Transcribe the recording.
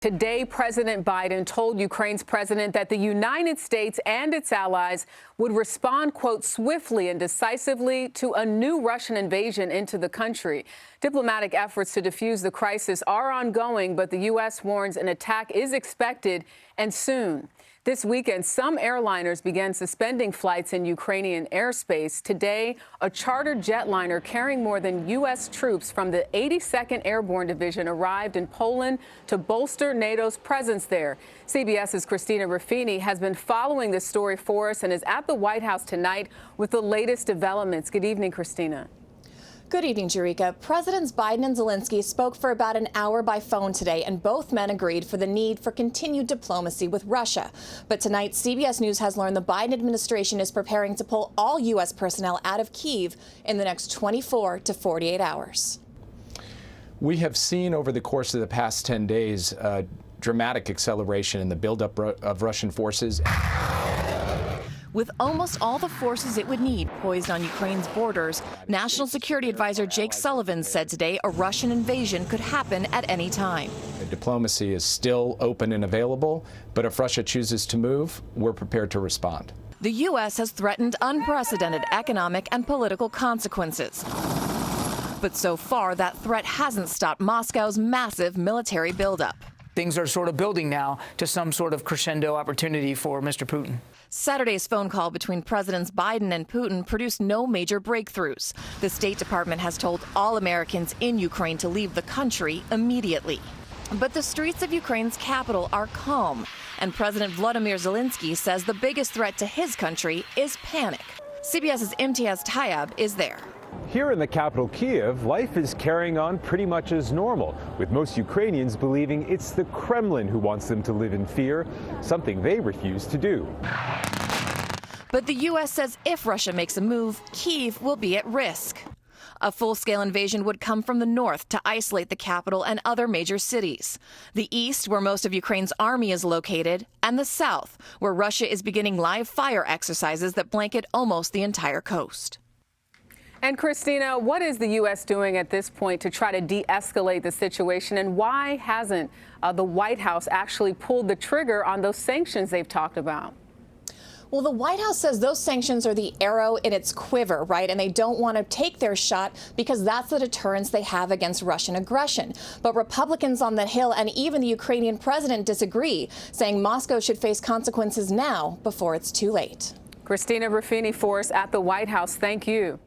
Today, President Biden told Ukraine's president that the United States and its allies would respond, quote, swiftly and decisively to a new Russian invasion into the country. Diplomatic efforts to defuse the crisis are ongoing, but the U.S. warns an attack is expected and soon. This weekend, some airliners began suspending flights in Ukrainian airspace. Today, a chartered jetliner carrying more than U.S. troops from the 82nd Airborne Division arrived in Poland to bolster NATO's presence there. CBS's Christina Ruffini has been following this story for us and is at the White House tonight with the latest developments. Good evening, Christina. Good evening, Jerika. Presidents Biden and Zelensky spoke for about an hour by phone today, and both men agreed for the need for continued diplomacy with Russia. But tonight, CBS News has learned the Biden administration is preparing to pull all U.S. personnel out of Kyiv in the next 24 to 48 hours. We have seen over the course of the past 10 days a dramatic acceleration in the buildup of Russian forces. With almost all the forces it would need poised on Ukraine's borders, National Security Advisor Jake Sullivan said today a Russian invasion could happen at any time. Diplomacy is still open and available, but if Russia chooses to move, we're prepared to respond. The U.S. has threatened unprecedented economic and political consequences. But so far, that threat hasn't stopped Moscow's massive military buildup. Things are sort of building now to some sort of crescendo opportunity for Mr. Putin. Saturday's phone call between Presidents Biden and Putin produced no major breakthroughs. The State Department has told all Americans in Ukraine to leave the country immediately. But the streets of Ukraine's capital are calm, and President Volodymyr Zelensky says the biggest threat to his country is panic. CBS's Imtiaz Tayyab is there. Here in the capital, Kyiv, life is carrying on pretty much as normal, with most Ukrainians believing it's the Kremlin who wants them to live in fear, something they refuse to do. But the U.S. says if Russia makes a move, Kyiv will be at risk. A full-scale invasion would come from the north to isolate the capital and other major cities, the east, where most of Ukraine's army is located, and the south, where Russia is beginning live fire exercises that blanket almost the entire coast. And Christina, what is the U.S. doing at this point to try to de-escalate the situation, and why hasn't the White House actually pulled the trigger on those sanctions they've talked about? Well, the White House says those sanctions are the arrow in its quiver, right? And they don't want to take their shot because that's the deterrence they have against Russian aggression. But Republicans on the Hill and even the Ukrainian president disagree, saying Moscow should face consequences now before it's too late. Christina Ruffini for us at the White House. Thank you.